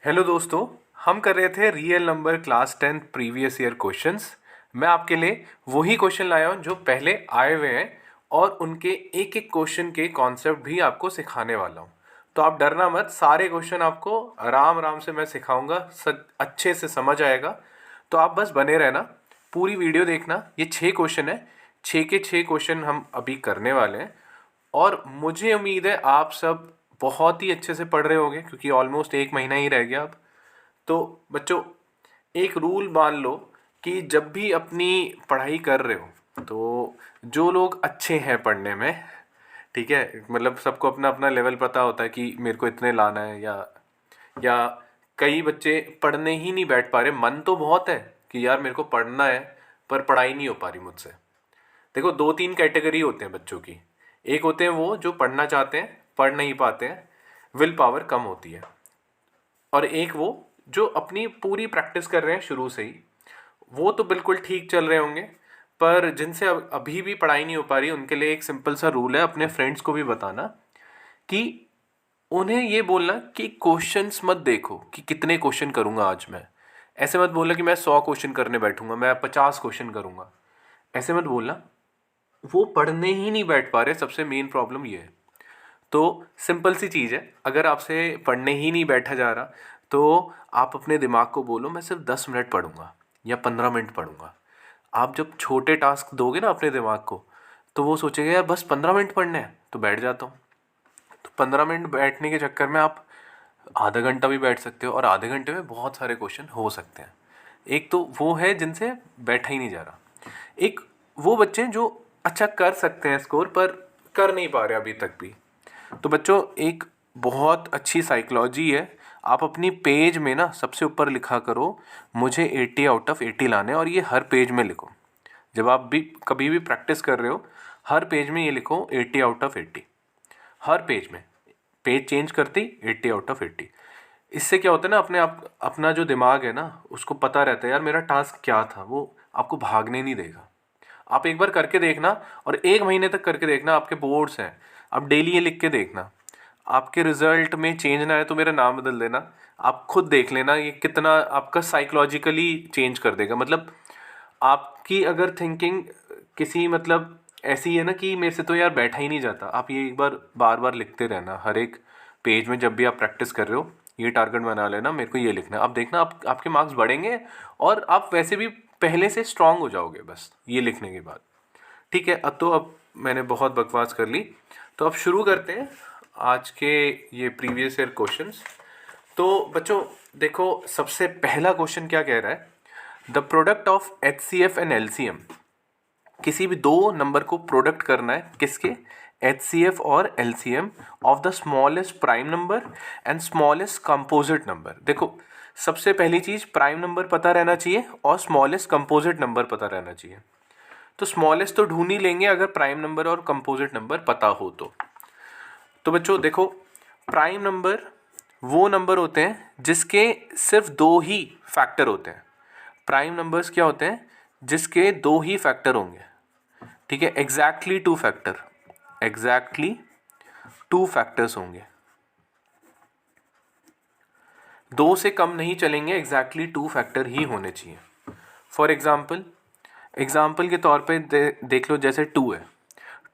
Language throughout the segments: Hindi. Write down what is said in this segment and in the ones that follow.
हेलो दोस्तों। हम कर रहे थे real number class 10 previous year questions. मैं आपके लिए वही क्वेश्चन लाया हूँ जो पहले आए हुए हैं और उनके एक एक क्वेश्चन के कॉन्सेप्ट भी आपको सिखाने वाला हूँ। तो आप डरना मत, सारे क्वेश्चन आपको आराम आराम से मैं सिखाऊंगा, अच्छे से समझ आएगा। तो आप बस बने रहना, पूरी वीडियो देखना। ये 6 क्वेश्चन है, 6 के 6 क्वेश्चन हम अभी करने वाले हैं। और मुझे उम्मीद है आप सब बहुत ही अच्छे से पढ़ रहे होंगे क्योंकि ऑलमोस्ट एक महीना ही रह गया अब। तो बच्चों, एक रूल मान लो कि जब भी अपनी पढ़ाई कर रहे हो तो जो लोग अच्छे हैं पढ़ने में, ठीक है, मतलब सबको अपना अपना लेवल पता होता है कि मेरे को इतने लाना है, या कई बच्चे पढ़ने ही नहीं बैठ पा रहे। मन तो बहुत है कि यार मेरे को पढ़ना है पर पढ़ाई नहीं हो पा रही मुझसे। देखो, दो तीन कैटेगरी होते हैं बच्चों की। एक होते हैं वो जो पढ़ना चाहते हैं, पढ़ नहीं पाते हैं, विल पावर कम होती है। और एक वो जो अपनी पूरी प्रैक्टिस कर रहे हैं शुरू से ही। वो तो बिल्कुल ठीक चल रहे होंगे, पर जिनसे अभी भी पढ़ाई नहीं हो पा रही उनके लिए एक सिंपल सा रूल है, अपने फ्रेंड्स को भी बताना कि उन्हें ये बोलना कि क्वेश्चंस मत देखो कि कितने क्वेश्चन करूंगा आज मैं। ऐसे मत बोलना कि मैं 100 क्वेश्चन करने बैठूंगा, मैं 50 क्वेश्चन करूंगा। ऐसे मत बोलना। वो पढ़ने ही नहीं बैठ पा रहे, सबसे मेन प्रॉब्लम ये है। तो सिंपल सी चीज़ है, अगर आपसे पढ़ने ही नहीं बैठा जा रहा तो आप अपने दिमाग को बोलो मैं सिर्फ 10 मिनट पढ़ूंगा या 15 मिनट पढ़ूंगा। आप जब छोटे टास्क दोगे ना अपने दिमाग को, तो वो सोचेगा यार बस 15 मिनट पढ़ने हैं तो बैठ जाता हूँ। तो 15 मिनट बैठने के चक्कर में आप आधा घंटा भी बैठ सकते हो और आधे घंटे में बहुत सारे क्वेश्चन हो सकते हैं। एक तो वो है जिनसे बैठा ही नहीं जा रहा। एक वो बच्चे जो अच्छा कर सकते हैं स्कोर पर कर नहीं पा रहे अभी तक भी। तो बच्चों, एक बहुत अच्छी साइकोलॉजी है। आप अपनी पेज में ना सबसे ऊपर लिखा करो मुझे 80 आउट ऑफ 80 लाने, और ये हर पेज में लिखो। जब आप भी कभी भी प्रैक्टिस कर रहे हो, हर पेज में ये लिखो 80 आउट ऑफ 80। हर पेज में, पेज चेंज करते ही 80 आउट ऑफ 80। इससे क्या होता है ना, अपने आप अपना जो दिमाग है ना उसको पता रहता है यार मेरा टास्क क्या था, वो आपको भागने नहीं देगा। आप एक बार करके देखना, और 1 महीने तक करके देखना। आपके बोर्ड्स हैं, आप डेली ये लिख के देखना। आपके रिजल्ट में चेंज ना आए तो मेरा नाम बदल देना। आप खुद देख लेना ये कितना आपका साइकोलॉजिकली चेंज कर देगा। मतलब आपकी अगर थिंकिंग किसी मतलब ऐसी है ना कि मेरे से तो यार बैठा ही नहीं जाता, आप ये एक बार बार लिखते रहना। हर एक पेज में जब भी आप प्रैक्टिस कर रहे हो ये टारगेट बना लेना, मेरे को ये लिखना है। आप देखना आपके मार्क्स बढ़ेंगे और आप वैसे भी पहले से स्ट्रांग हो जाओगे बस ये लिखने के बाद। ठीक है, अब मैंने बहुत बकवास कर ली। तो अब शुरू करते हैं आज के ये प्रीवियस ईयर क्वेश्चंस। तो बच्चों देखो, सबसे पहला क्वेश्चन क्या कह रहा है, the product of H C F and L C M. किसी भी दो नंबर को प्रोडक्ट करना है, किसके, एच सी एफ और L C M, of the smallest prime number and smallest composite number. देखो, सबसे पहली चीज प्राइम नंबर पता रहना चाहिए और स्मॉलेस्ट कंपोजिट नंबर पता रहना चाहिए। तो स्मॉलेस्ट तो ढूंढ ही लेंगे अगर प्राइम नंबर और कंपोजिट नंबर पता हो तो बच्चों देखो, प्राइम नंबर वो नंबर होते हैं जिसके सिर्फ दो ही फैक्टर होते हैं। प्राइम नंबर्स क्या होते हैं, जिसके दो ही फैक्टर होंगे। ठीक है, exactly two factor, exactly two factors होंगे। दो से कम नहीं चलेंगे, एग्जैक्टली टू फैक्टर ही होने चाहिए। फॉर एग्जाम्पल के तौर पे देख लो, जैसे 2 है।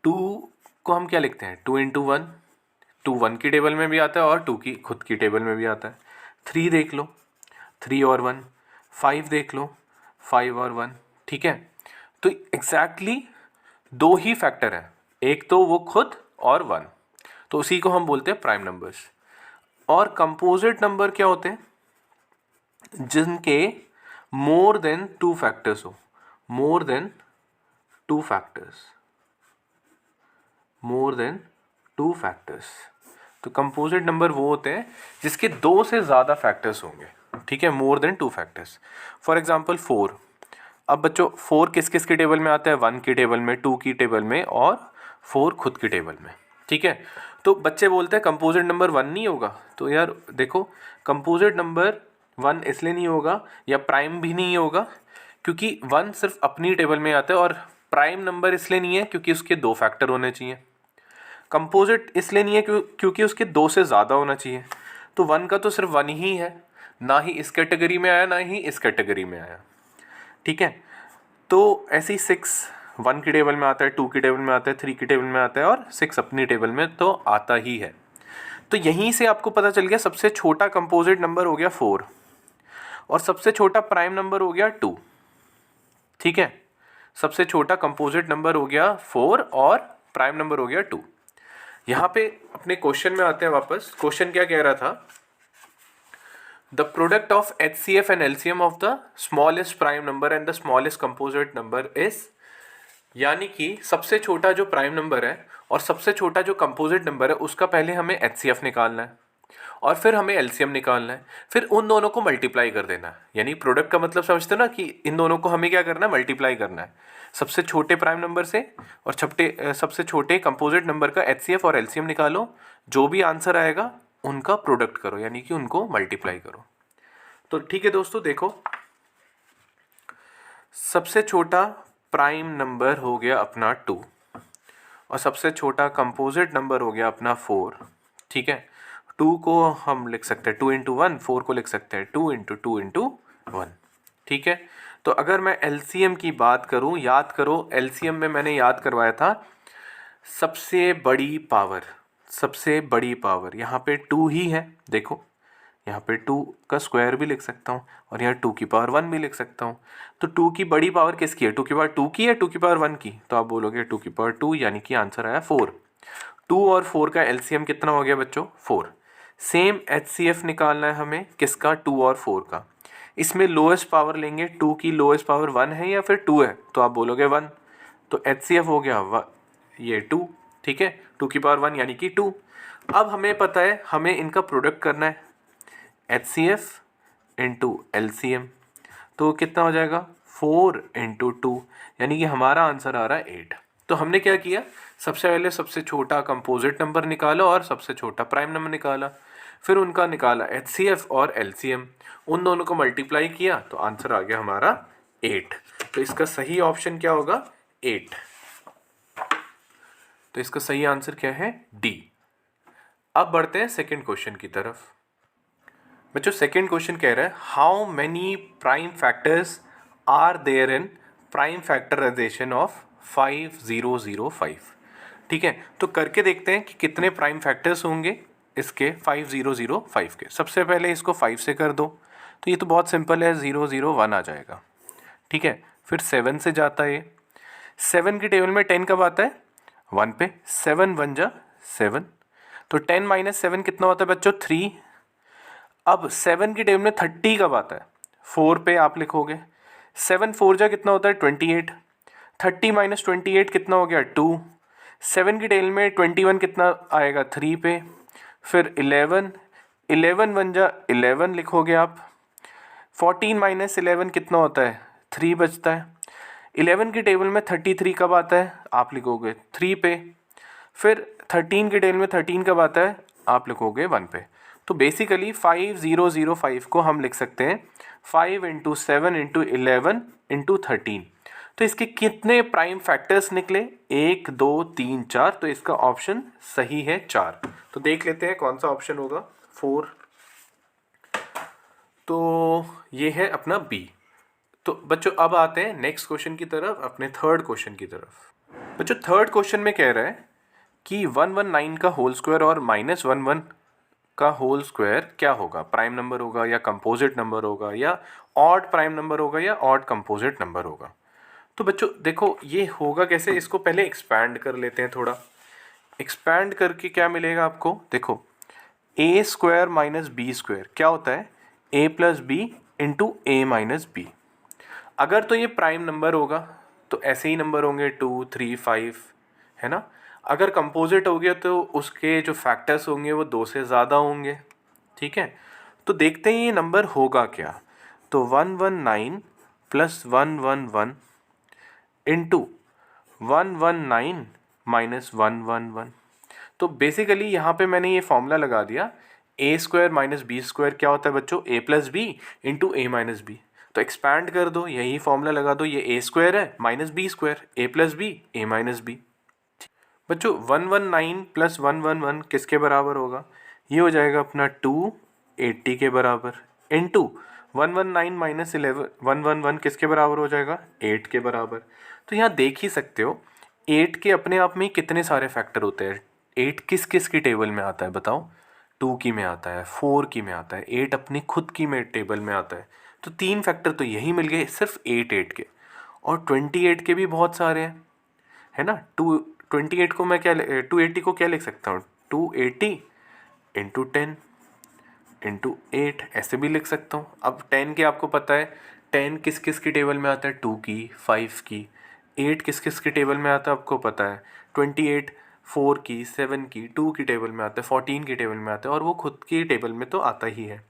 2 को हम क्या लिखते हैं, 2 × 1। 2 1 की टेबल में भी आता है और 2 की खुद की टेबल में भी आता है। 3 देख लो, 3 और 1। 5 देख लो, 5 और 1। ठीक है, तो एग्जैक्टली दो ही फैक्टर हैं, एक तो वो खुद और 1। तो उसी को हम बोलते हैं प्राइम नंबर्स। और कंपोजिट नंबर क्या होते हैं, जिनके मोर देन टू फैक्टर्स हो। More than two factors, more than two factors. तो कंपोजिट नंबर वो होते हैं जिसके दो से ज़्यादा फैक्टर्स होंगे। ठीक है, more than two factors. For example 4। अब बच्चों 4 किस किस की टेबल में आता है, 1 की टेबल में, 2 की टेबल में और 4 खुद की टेबल में। ठीक है, तो बच्चे बोलते हैं कंपोजिट नंबर 1 नहीं होगा। तो यार देखो, कंपोजिट नंबर 1 इसलिए नहीं होगा या प्राइम भी नहीं होगा क्योंकि 1 सिर्फ अपनी टेबल में आता है, और प्राइम नंबर इसलिए नहीं है क्योंकि उसके दो फैक्टर होने चाहिए। कंपोजिट इसलिए नहीं है क्योंकि उसके दो से ज़्यादा होना चाहिए। तो 1 का तो सिर्फ 1 ही है, ना ही इस कैटेगरी में आया ना ही इस कैटेगरी में आया, ठीक है। तो ऐसे ही 6 1 की टेबल में आता है, 2 की टेबल में आता है, 3 की टेबल में आता है और 6 अपनी टेबल में तो आता ही है। तो यहीं से आपको पता चल गया सबसे छोटा कंपोजिट नंबर हो गया 4 और सबसे छोटा प्राइम नंबर हो गया 2, ठीक है। सबसे छोटा कंपोजिट नंबर हो गया 4 और प्राइम नंबर हो गया 2। यहाँ पे अपने क्वेश्चन में आते हैं वापस। क्वेश्चन क्या कह रहा था, the product of HCF and LCM of the smallest prime number and the smallest composite number is, यानी कि सबसे छोटा जो प्राइम नंबर है और सबसे छोटा जो कंपोजिट नंबर है उसका पहले हमें HCF निकालना है और फिर हमें LCM निकालना है, फिर उन दोनों को मल्टीप्लाई कर देना है। यानी प्रोडक्ट का मतलब समझते हो ना कि इन दोनों को हमें क्या करना है, मल्टीप्लाई करना है सबसे छोटे प्राइम नंबर से और सबसे छोटे कंपोजिट नंबर का HCF और LCM निकालो, जो भी आंसर आएगा उनका प्रोडक्ट करो, यानी कि उनको मल्टीप्लाई करो। तो ठीक है दोस्तों, देखो सबसे छोटा प्राइम नंबर हो गया अपना 2 और सबसे छोटा कंपोजिट नंबर हो गया अपना 4, ठीक है। 2 को हम लिख सकते हैं 2 इंटू 1, 4 को लिख सकते हैं 2 इंटू 2 इंटू 1, ठीक है। तो अगर मैं LCM की बात करूं, याद करो LCM में मैंने याद करवाया था सबसे बड़ी पावर यहाँ पे 2 ही है। देखो यहाँ पे 2 का स्क्वायर भी लिख सकता हूँ और यहाँ 2 की पावर 1 भी लिख सकता हूँ। तो 2 की बड़ी पावर किसकी है, 2 की पावर 2 की है, 2 की पावर 1 की। तो आप बोलोगे 2 की पावर 2, यानी कि आंसर आया 4। 2 और 4 का LCM कितना हो गया बच्चों, 4। सेम HCF निकालना है हमें किसका, 2 और 4 का। इसमें लोएस्ट पावर लेंगे, 2 की लोएस्ट पावर 1 है या फिर 2 है, तो आप बोलोगे 1। तो HCF हो गया ये 2, ठीक है। 2 की पावर 1 यानी कि 2। अब हमें पता है हमें इनका प्रोडक्ट करना है, HCF इंटू LCM, तो कितना हो जाएगा 4 इंटू 2, यानी कि हमारा आंसर आ रहा है 8। तो हमने क्या किया, सबसे पहले सबसे छोटा कंपोजिट नंबर निकाला और सबसे छोटा प्राइम नंबर निकाला, फिर उनका निकाला HCF और LCM, उन दोनों को मल्टीप्लाई किया तो आंसर आ गया हमारा 8। तो इसका सही ऑप्शन क्या होगा, 8। तो इसका सही आंसर क्या है, D। अब बढ़ते हैं सेकंड क्वेश्चन की तरफ। बच्चों सेकंड क्वेश्चन कह रहा है how many prime factors are there in prime factorisation of 5005। ठीक है, तो करके देखते हैं कि कितने प्राइम फैक्टर्स होंगे इसके 5005 के। सबसे पहले इसको 5 से कर दो, तो ये तो बहुत सिंपल है, 001 आ जाएगा। ठीक है, फिर 7 से जाता है, 7 की टेबल में 10 कब आता है, 1 पे, 7 1 जा 7, तो 10 माइनस 7 कितना होता है बच्चों, 3। अब 7 की टेबल में 30 कब आता है, 4 पे आप लिखोगे, 7 4 जा कितना होता है 28, 30 माइनस 28 कितना हो गया 2। 7 की टेबल में 21 कितना आएगा 3 पे, फिर 11 11 1 जा 11 लिखोगे आप। 14 माइनस 11 कितना होता है 3 बचता है। 11 की टेबल में 33 कब आता है, आप लिखोगे 3 पे, फिर 13 की टेबल में 13 कब आता है, आप लिखोगे 1 पे। तो बेसिकली 5005 को हम लिख सकते हैं 5 इंटू 7 इंटू 11 इंटू 13। तो इसके कितने प्राइम फैक्टर्स निकले, 1 2 3 4, तो इसका ऑप्शन सही है 4। तो देख लेते हैं कौन सा ऑप्शन होगा, 4। तो ये है अपना बी। तो बच्चों अब आते हैं नेक्स्ट क्वेश्चन की तरफ, अपने थर्ड क्वेश्चन की तरफ। बच्चों थर्ड क्वेश्चन में कह रहा है कि 119 का होल स्क्वायर और -11 का होल स्क्वायर क्या होगा, प्राइम नंबर होगा या कंपोजिट नंबर होगा या ऑड प्राइम नंबर होगा या ऑड कंपोजिट नंबर होगा। तो बच्चों देखो ये होगा कैसे, इसको पहले एक्सपैंड कर लेते हैं थोड़ा। एक्सपैंड करके क्या मिलेगा आपको, देखो ए स्क्वायर माइनस बी स्क्वायर क्या होता है, ए प्लस बी इंटू ए माइनस बी। अगर तो ये प्राइम नंबर होगा तो ऐसे ही नंबर होंगे 2 3 5, है ना। अगर कंपोजिट हो गया तो उसके जो फैक्टर्स होंगे वो 2 से ज़्यादा होंगे। ठीक है, तो देखते हैं ये नंबर होगा क्या। तो 119 प्लस 111 इंटू 119 माइनस 111। तो बेसिकली यहाँ पे मैंने ये फॉर्मूला लगा दिया, ए स्क्वायर माइनस बी स्क्वायर क्या होता है बच्चों, ए प्लस बी इंटू ए माइनस बी। तो एक्सपैंड कर दो, यही फॉर्मूला लगा दो, ये ए स्क्वायर है माइनस बी स्क्वायर, ए प्लस बी ए माइनस बी। बच्चों 119 प्लस 111 किसके बराबर होगा, ये हो जाएगा अपना 280 के बराबर, इंटू 119 माइनस 11 111 किसके बराबर हो जाएगा, 8 के बराबर। तो यहाँ देख ही सकते हो 8 के अपने आप में ही कितने सारे फैक्टर होते हैं। 8 किस किस की टेबल में आता है बताओ, 2 की में आता है, 4 की में आता है, 8 अपनी खुद की में टेबल में आता है। तो 3 फैक्टर तो यही मिल गए सिर्फ 8 के, और 28 के भी बहुत सारे हैं, है ना। 228 को मैं क्या 280 को क्या लिख सकता हूँ, 280 इंटू 10 इंटू 8 ऐसे भी लिख सकता हूँ। अब 10 के आपको पता है 10 किस किस की टेबल में आता है, 2 की, 5 की। 8 किस किस की टेबल में आता है आपको पता है, 28 4 की, 7 की, 2 की टेबल में आता है, 14 की टेबल में आता है, और वो खुद की टेबल में तो आता ही है।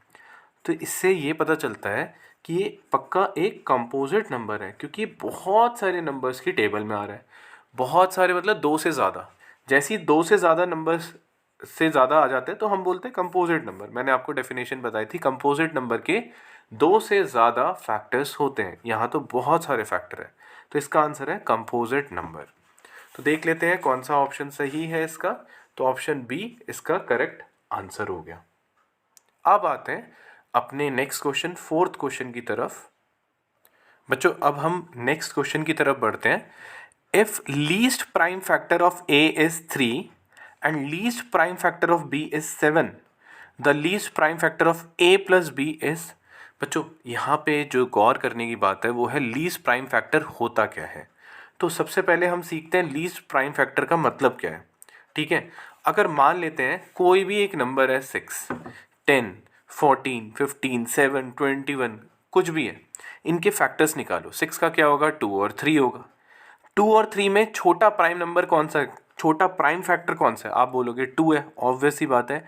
तो इससे ये पता चलता है कि ये पक्का एक कंपोजिट नंबर है, क्योंकि बहुत सारे नंबर्स की टेबल में आ रहा है। बहुत सारे मतलब 2 से ज़्यादा, जैसे ही 2 से ज़्यादा नंबर्स से ज़्यादा आ जाते हैं तो हम बोलते हैं कंपोजिट नंबर। मैंने आपको डेफिनेशन बताई थी, कंपोजिट नंबर के 2 से ज़्यादा फैक्टर्स होते हैं। यहाँ तो बहुत सारे फैक्टर हैं, तो इसका आंसर है कंपोजिट नंबर। तो देख लेते हैं कौन सा ऑप्शन सही है इसका। तो ऑप्शन बी इसका करेक्ट आंसर हो गया। अब आते हैं अपने नेक्स्ट क्वेश्चन, फोर्थ क्वेश्चन की तरफ। बच्चों अब हम नेक्स्ट क्वेश्चन की तरफ बढ़ते हैं। If least prime factor of A is 3 and least prime factor of B is 7, the least prime factor of A plus B is. बच्चों यहाँ पे जो गौर करने की बात है वो है लीस्ट प्राइम फैक्टर होता क्या है। तो सबसे पहले हम सीखते हैं लीस्ट प्राइम फैक्टर का मतलब क्या है। ठीक है, अगर मान लेते हैं कोई भी एक नंबर है 6, 10, 14, 15, 7, 21, कुछ भी है, इनके फैक्टर्स निकालो। 6 का क्या होगा, 2 और 3 होगा। 2 और 3 में छोटा प्राइम नंबर कौन सा है, छोटा प्राइम फैक्टर कौन सा है, आप बोलोगे 2 है, ऑब्वियस ही बात है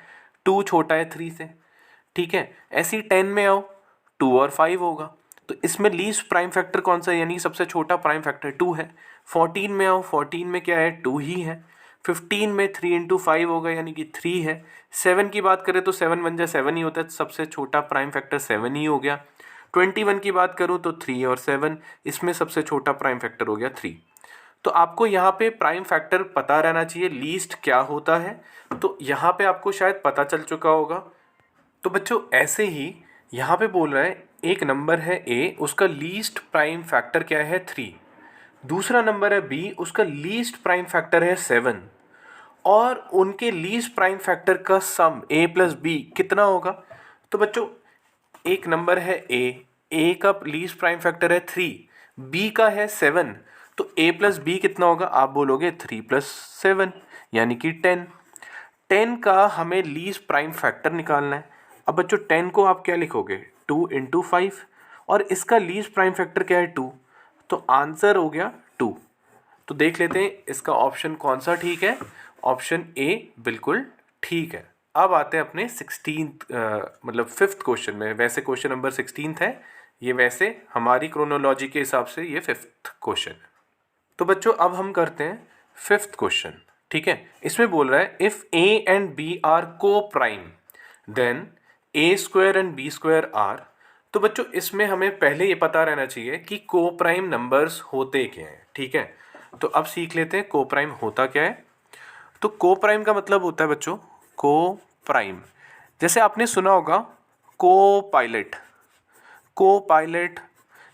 2 छोटा है 3 से। ठीक है, ऐसी 10 में आओ 2 और 5 होगा, तो इसमें लीस्ट प्राइम फैक्टर कौन सा है, यानी सबसे छोटा प्राइम फैक्टर 2 है। 14 में आओ, 14 में क्या है, 2 ही है। 15 में 3 इंटू 5 होगा, यानी कि 3 है। 7 की बात करें तो 7 बन जाए 7 ही होता है, सबसे छोटा प्राइम फैक्टर 7 ही हो गया। 21 की बात करूँ तो 3 और 7, इसमें सबसे छोटा प्राइम फैक्टर हो गया 3। तो आपको यहाँ पे प्राइम फैक्टर पता रहना चाहिए लीस्ट क्या होता है, तो यहाँ पे आपको शायद पता चल चुका होगा। तो बच्चों ऐसे ही यहाँ पे बोल रहा है एक नंबर है ए, उसका लीस्ट प्राइम फैक्टर क्या है 3। दूसरा नंबर है बी, उसका लीस्ट प्राइम फैक्टर है 7, और उनके लीस्ट प्राइम फैक्टर का सम ए प्लस बी कितना होगा। तो बच्चों एक नंबर है ए का लीस्ट प्राइम फैक्टर है 3, बी का है 7, तो ए प्लस बी कितना होगा, आप बोलोगे 3 प्लस 7 यानी कि 10। 10 का हमें लीस्ट प्राइम फैक्टर निकालना है। अब बच्चों 10 को आप क्या लिखोगे, 2 इंटू 5, और इसका लीस्ट प्राइम फैक्टर क्या है 2, तो आंसर हो गया 2। तो देख लेते हैं इसका ऑप्शन कौन सा ठीक है, ऑप्शन ए बिल्कुल ठीक है। अब आते हैं अपने 16 मतलब 5th क्वेश्चन में। वैसे क्वेश्चन नंबर 16 है ये, वैसे हमारी क्रोनोलॉजी के हिसाब से ये 5th क्वेश्चन है। तो बच्चों अब हम करते हैं 5th क्वेश्चन। ठीक है, इसमें बोल रहा है if A and B are coprime then A square and B square are. तो बच्चों इसमें हमें पहले ये पता रहना चाहिए कि को प्राइम नंबर्स होते क्या हैं। ठीक है, तो अब सीख लेते हैं को प्राइम होता क्या है। तो को प्राइम का मतलब होता है बच्चों, को प्राइम जैसे आपने सुना होगा को पायलट, को पायलट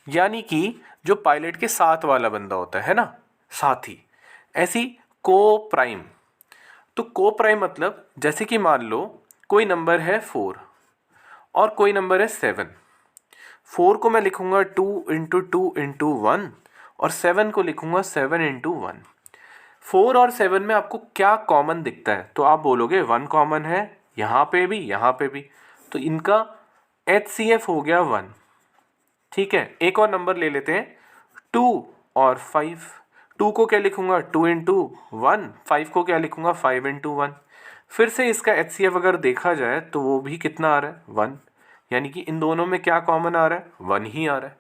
यानी कि जो पायलट के साथ वाला बंदा होता है ना, साथी, ऐसी को प्राइम। तो को प्राइम मतलब जैसे कि मान लो कोई नंबर है 4 और कोई नंबर है 7। 4 को मैं लिखूंगा 2 इंटू 2 इंटू 1, और 7 को लिखूंगा 7 इंटू 1। 4 और 7 में आपको क्या कॉमन दिखता है, तो आप बोलोगे 1 कॉमन है, यहाँ पे भी यहाँ पे भी, तो इनका HCF हो गया 1। ठीक है, एक और नंबर ले लेते हैं 2 और 5। 2 को क्या लिखूंगा 2 इंटू 1, 5 को क्या लिखूंगा 5 इंटू 1। फिर से इसका HCF अगर देखा जाए तो वो भी कितना आ रहा है 1, यानी कि इन दोनों में क्या कॉमन आ रहा है 1 ही आ रहा है।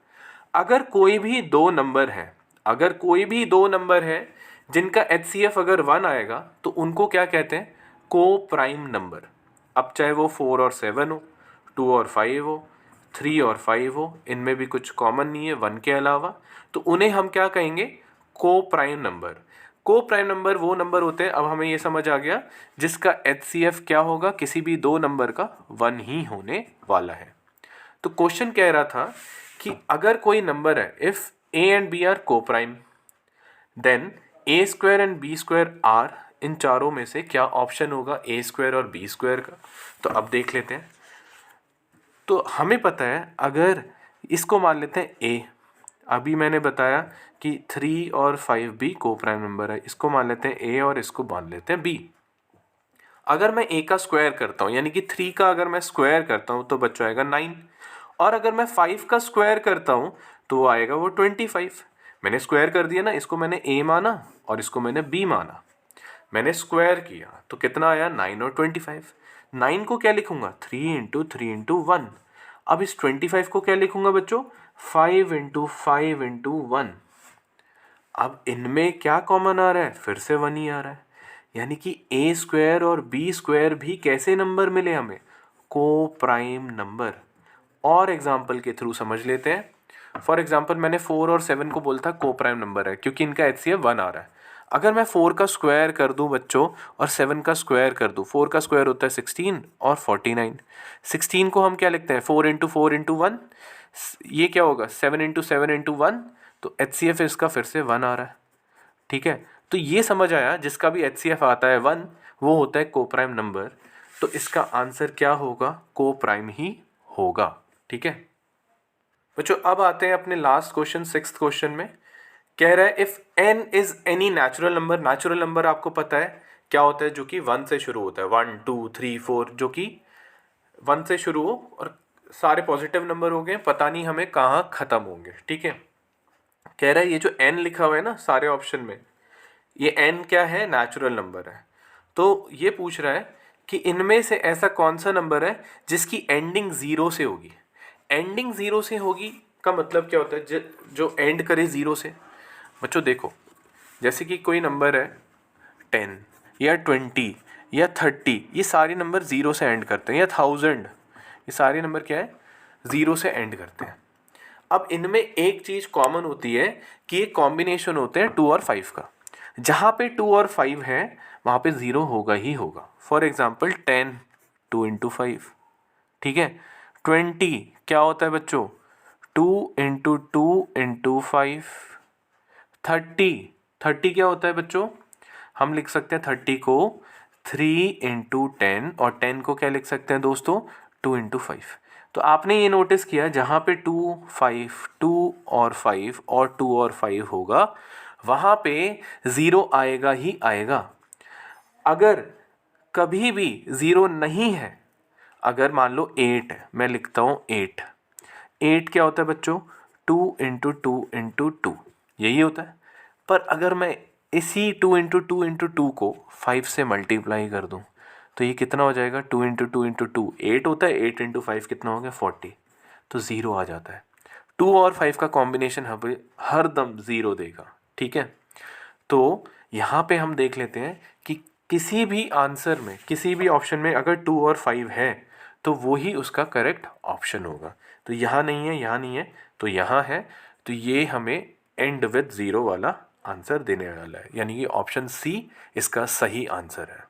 अगर कोई भी दो नंबर है, अगर कोई भी दो नंबर है जिनका HCF अगर 1 आएगा तो उनको क्या कहते हैं, को प्राइम नंबर। अब चाहे वो 4 और 7 हो, 2 और 5 हो, 3 और 5 हो, इनमें भी कुछ कॉमन नहीं है 1 के अलावा, तो उन्हें हम क्या कहेंगे, को प्राइम नंबर। को प्राइम नंबर वो नंबर होते हैं, अब हमें ये समझ आ गया, जिसका HCF क्या होगा, किसी भी दो नंबर का 1 ही होने वाला है। तो क्वेश्चन कह रहा था कि अगर कोई नंबर है, if a and b are coprime, then a square and b square are, इन चारों में से क्या ऑप्शन होगा a स्क्वायर और b स्क्वायर का। तो अब देख लेते हैं। तो हमें पता है, अगर इसको मान लेते हैं a, अभी मैंने बताया कि 3 और 5 भी को प्राइम नंबर है, इसको मान लेते हैं a और इसको मान लेते हैं b। अगर मैं a का स्क्वायर करता हूँ, यानी कि 3 का अगर मैं स्क्वायर करता हूँ तो बच्चों आएगा 9, और अगर मैं 5 का स्क्वायर करता हूँ तो वो आएगा वो 25। मैंने स्क्वायर कर दिया ना, इसको मैंने a माना और इसको मैंने b माना, मैंने स्क्वायर किया तो कितना आया 9 और 25। 9 को क्या लिखूंगा 3 इंटू 3 इंटू 1। अब इस 25 को क्या लिखूंगा बच्चों 5 इंटू 5 इंटू 1। अब इनमें क्या कॉमन आ रहा है, फिर से 1 ही आ रहा है, यानी कि a स्क्वायर और b स्क्वायर भी कैसे नंबर मिले हमें, को प्राइम नंबर। और एग्जाम्पल के थ्रू समझ लेते हैं। फॉर एग्जाम्पल मैंने 4 और 7 को बोलता को प्राइम नंबर है क्योंकि इनका HCF 1 आ रहा है। अगर मैं 4 का स्क्वायर कर दूं बच्चों और 7 का स्क्वायर कर दूं, 4 का स्क्वायर होता है 16 और 49। 16 को हम क्या लिखते हैं 4 इंटू 4 इंटू 1, ये क्या होगा 7 इंटू 7 इंटू 1, तो HCF इसका फिर से 1 आ रहा है। ठीक है, तो ये समझ आया, जिसका भी HCF आता है 1 वो होता है को प्राइम नंबर। तो इसका आंसर क्या होगा, को प्राइम ही होगा। ठीक है बच्चों, अब आते हैं अपने लास्ट क्वेश्चन, 6th क्वेश्चन में। कह रहा है if n is any natural number. Natural number आपको पता है क्या होता है, जो कि 1 से शुरू होता है, 1 2 3 4, जो कि 1 से शुरू हो और सारे पॉजिटिव नंबर हो गए, पता नहीं हमें कहाँ खत्म होंगे। ठीक है, कह रहा है ये जो n लिखा हुआ है ना सारे ऑप्शन में, ये n क्या है, नेचुरल नंबर है। तो ये पूछ रहा है कि इनमें से ऐसा कौन सा नंबर है जिसकी एंडिंग 0 से होगी। एंडिंग 0 से होगी का मतलब क्या होता है, जो एंड करे 0 से। बच्चों देखो, जैसे कि कोई नंबर है 10 या 20 या 30, ये सारे नंबर 0 से एंड करते हैं, या 1000, ये सारे नंबर क्या है 0 से एंड करते हैं। अब इनमें एक चीज़ कॉमन होती है कि ये कॉम्बिनेशन होते हैं 2 और 5 का। जहाँ पे 2 और 5 है वहाँ पे 0 होगा ही होगा। फॉर एग्जाम्पल 10 2 इंटू 5, ठीक है। 20 क्या होता है बच्चों 2 इंटू 2 इंटू 5। 30 क्या होता है बच्चों, हम लिख सकते हैं 30 को 3 इंटू 10, और 10 को क्या लिख सकते हैं दोस्तों 2 इंटू 5। तो आपने ये नोटिस किया जहाँ पे 2 5 2 और 5 और 2 और 5 होगा वहाँ पे 0 आएगा ही आएगा। अगर कभी भी 0 नहीं है, अगर मान लो 8 है, मैं लिखता हूँ 8 क्या होता है बच्चों 2 इंटू 2 इंटू 2, यही होता है। पर अगर मैं इसी 2 इंटू 2 इंटू 2 को 5 से मल्टीप्लाई कर दूं तो ये कितना हो जाएगा 2 इंटू 2 इंटू 2 8 होता है, 8 इंटू 5 कितना हो गया 40, तो 0 आ जाता है। 2 और 5 का कॉम्बिनेशन हर दम 0 देगा। ठीक है, तो यहाँ पे हम देख लेते हैं कि किसी भी आंसर में, किसी भी ऑप्शन में अगर 2 और 5 है तो वो ही उसका करेक्ट ऑप्शन होगा। तो यहाँ नहीं है, यहाँ नहीं है, तो यहाँ है, तो ये हमें एंड विद 0 वाला आंसर देने वाला है, यानी कि ऑप्शन सी इसका सही आंसर है।